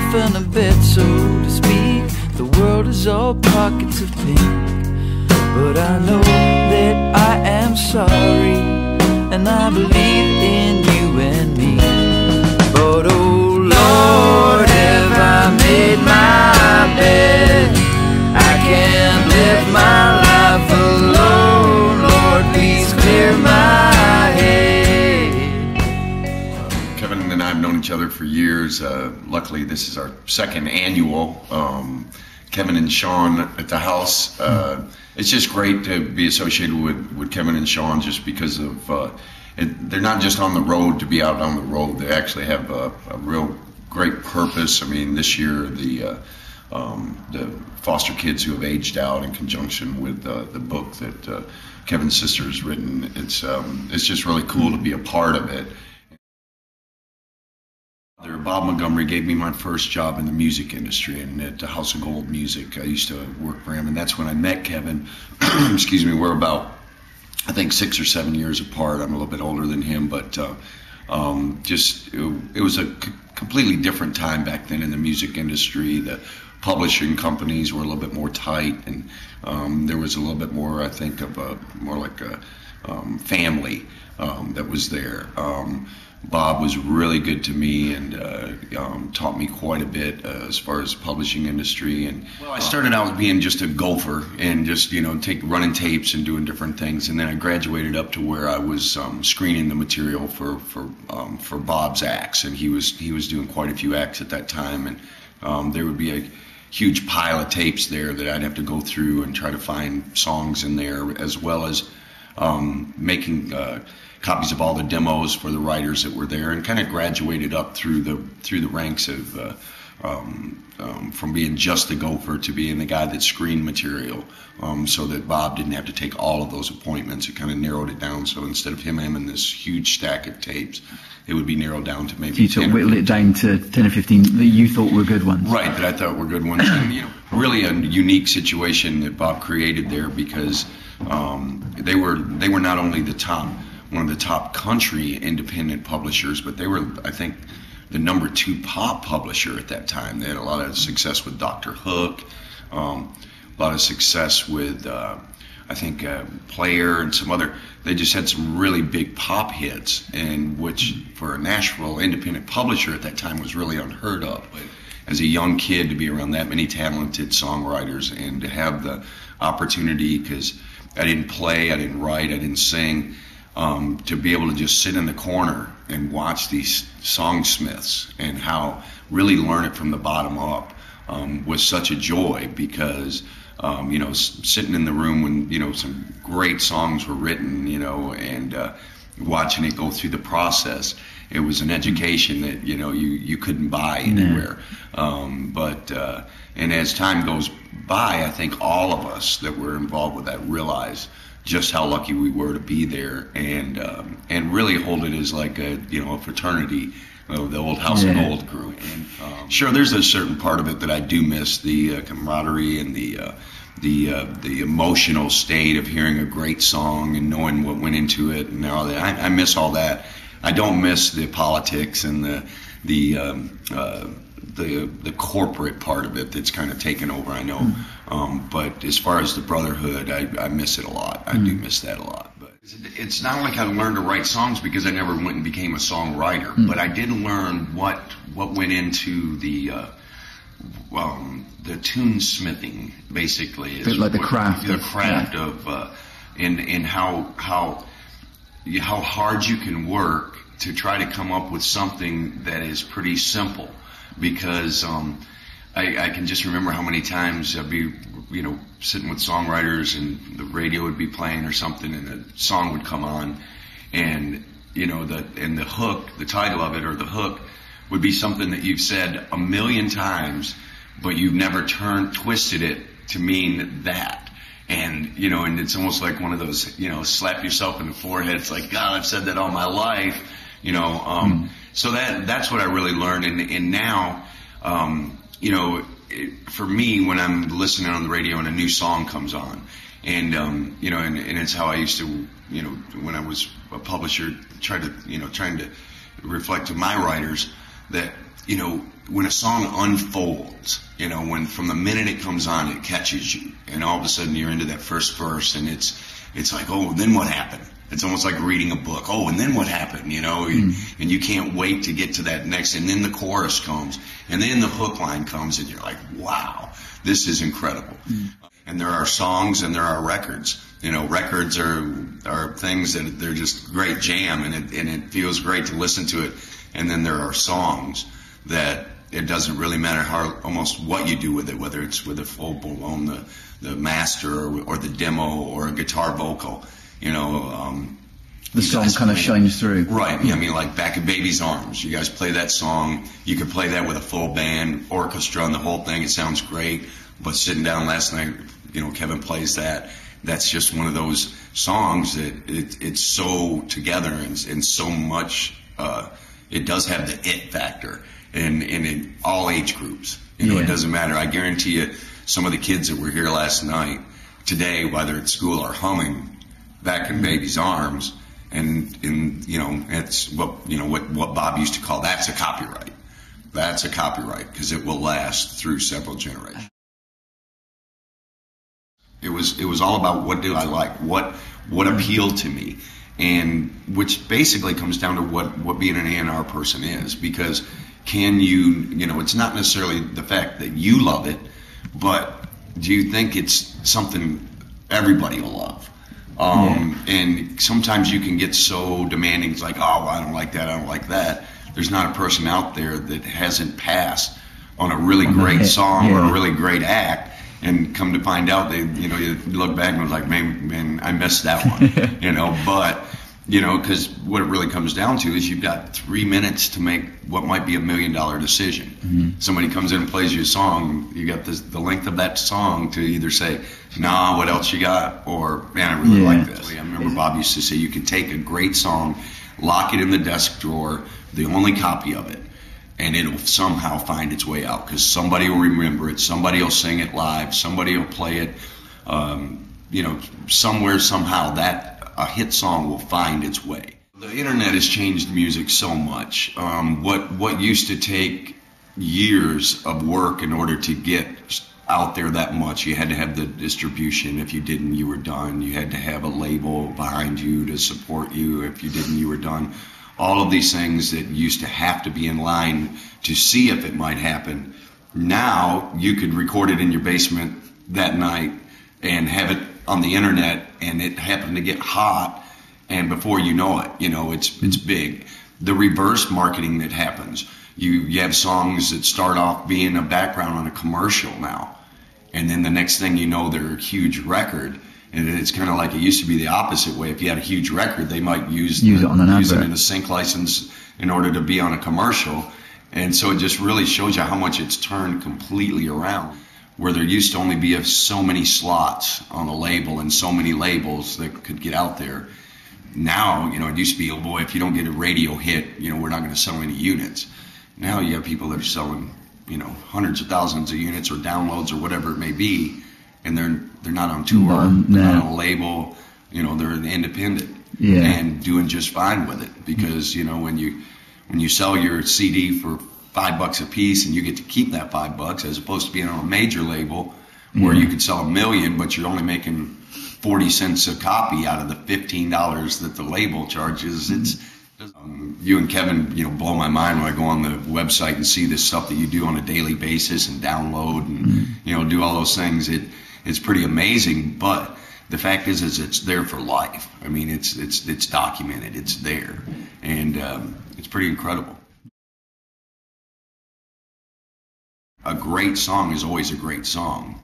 soften a bit, so to speak. The world is all pockets of pink, but I know that I am sorry, and I believe in you and me. But oh Lord, have I made my bed? I can't live my life alone. Lord, please clear my head. Kevin and I have known each other for years. Luckily, this is our second annual Kevin and Sean at the house. It's just great to be associated with Kevin and Sean, just because of they're not just on the road to be out on the road. They actually have a real great purpose. I mean, this year the foster kids who have aged out, in conjunction with the book that Kevin's sister has written, it's just really cool to be a part of it. Bob Montgomery gave me my first job in the music industry, and at House of Gold Music I used to work for him, and that's when I met Kevin. Excuse me. We're about, I think, 6 or 7 years apart. I'm a little bit older than him, but it was a completely different time back then in the music industry. The publishing companies were a little bit more tight, and there was a little bit more, I think, of more like a family that was there. Bob was really good to me and taught me quite a bit as far as publishing industry. And well, I started out being just a gopher and just running tapes and doing different things, and then I graduated up to where I was screening the material for Bob's acts, and he was doing quite a few acts at that time, and there would be a huge pile of tapes there that I'd have to go through and try to find songs in there, as well as making copies of all the demos for the writers that were there, and kind of graduated up through the ranks of from being just the gopher to being the guy that screened material, so that Bob didn't have to take all of those appointments. It kind of narrowed it down, so instead of him having this huge stack of tapes, it would be narrowed down to maybe so you sort of whittled it down to 10 or 15 that you thought were good ones. Right, that I thought were good ones. And, really a unique situation that Bob created there, because they were not only one of the top country independent publishers, but they were, I think, the #2 pop publisher at that time. They had a lot of success with Dr. Hook, a lot of success with, I think, Player and some other. They just had some really big pop hits, and which for a Nashville independent publisher at that time was really unheard of. But as a young kid, to be around that many talented songwriters and to have the opportunity, because I didn't play, I didn't write, I didn't sing, to be able to just sit in the corner and watch these songsmiths and how really learn it from the bottom up was such a joy, because sitting in the room when some great songs were written, and watching it go through the process, it was an education that you couldn't buy anywhere. And as time goes by, I think all of us that were involved with that realize just how lucky we were to be there, and really hold it as like a fraternity, the old House of Gold crew. And sure, there's a certain part of it that I do miss, the camaraderie and the emotional state of hearing a great song and knowing what went into it, and all that. I miss all that. I don't miss the politics and the corporate part of it that's kind of taken over, I know. But as far as the brotherhood, I miss it a lot. I do miss that a lot. But it's not like I learned to write songs because I never went and became a songwriter. But I did learn what went into the tunesmithing, basically. Like the craft. The craft of and how hard you can work to try to come up with something that is pretty simple. Because I can just remember how many times I'd be, sitting with songwriters and the radio would be playing or something, and a song would come on, and the hook, the title of it or the hook, would be something that you've said a million times, but you've never twisted it to mean that. And and it's almost like one of those, slap yourself in the forehead. It's like, God, I've said that all my life. So that's what I really learned, and now, for me, when I'm listening on the radio and a new song comes on, and and it's how I used to, when I was a publisher, trying to reflect to my writers, that, you know, when a song unfolds, you know, when from the minute it comes on, it catches you, and all of a sudden you're into that first verse, and it's like, oh, then what happened? It's almost like reading a book. Oh, and then what happened? You know, and you can't wait to get to that next, and then the chorus comes, and then the hook line comes, and you're like, wow, this is incredible. And there are songs and there are records. You know, records are things that they're just great jam, and it feels great to listen to it. And then there are songs that it doesn't really matter almost what you do with it, whether it's with a full blown the master or the demo or a guitar vocal. You know, the song kind of shines through. Right. I mean, like Back in Baby's Arms. You guys play that song. You could play that with a full band, orchestra, and the whole thing. It sounds great. But sitting down last night, you know, Kevin plays that. That's just one of those songs that it's so together and so much. It does have the it factor, and in all age groups. You know, it doesn't matter. I guarantee you, some of the kids that were here last night, today, whether at school, are humming Back in Baby's Arms, and you know, it's what Bob used to call, that's a copyright. That's a copyright, because it will last through several generations. It was all about what do I like, what appealed to me, and which basically comes down to what being an A&R person is, because can you know, it's not necessarily the fact that you love it, but do you think it's something everybody will love? And sometimes you can get so demanding. It's like, oh, well, I don't like that, I don't like that. There's not a person out there that hasn't passed on a really great song or a really great act, and come to find out, they, you know, you look back and was like, man, I missed that one. You know, but, you know, because what it really comes down to is you've got 3 minutes to make what might be $1 million decision. Somebody comes in and plays you a song, you got the length of that song to either say, nah, what else you got? Or, man, I really like this. I remember Bob used to say, you can take a great song, lock it in the desk drawer, the only copy of it, and it'll somehow find its way out, because somebody will remember it, somebody will sing it live, somebody will play it, you know, somewhere, somehow, that a hit song will find its way. The internet has changed music so much. What used to take years of work in order to get out there that much, you had to have the distribution. If you didn't, you were done. You had to have a label behind you to support you. If you didn't, you were done. All of these things that used to have to be in line to see if it might happen. Now you could record it in your basement that night and have it on the internet, and it happened to get hot, and before you know it, you know, it's big. The reverse marketing that happens. You have songs that start off being a background on a commercial now, and then the next thing you know, they're a huge record. And it's kind of like it used to be the opposite way. If you had a huge record, they might use it in a sync license in order to be on a commercial. And so it just really shows you how much it's turned completely around, where there used to only be so many slots on a label and so many labels that could get out there. Now, you know, it used to be, oh boy, if you don't get a radio hit, you know, we're not going to sell any units. Now you have people that are selling, you know, hundreds of thousands of units or downloads or whatever it may be, and they're not on tour, they're not on a label, you know, they're independent and doing just fine with it, because, you know, when you sell your CD for $5 a piece and you get to keep that $5, as opposed to being on a major label where you could sell 1 million, but you're only making 40 cents a copy out of the $15 that the label charges. It's you and Kevin, you know, blow my mind when I go on the website and see this stuff that you do on a daily basis and download and you know, do all those things. It's pretty amazing, but the fact is it's there for life. I mean, it's documented, it's there, and it's pretty incredible. A great song is always a great song.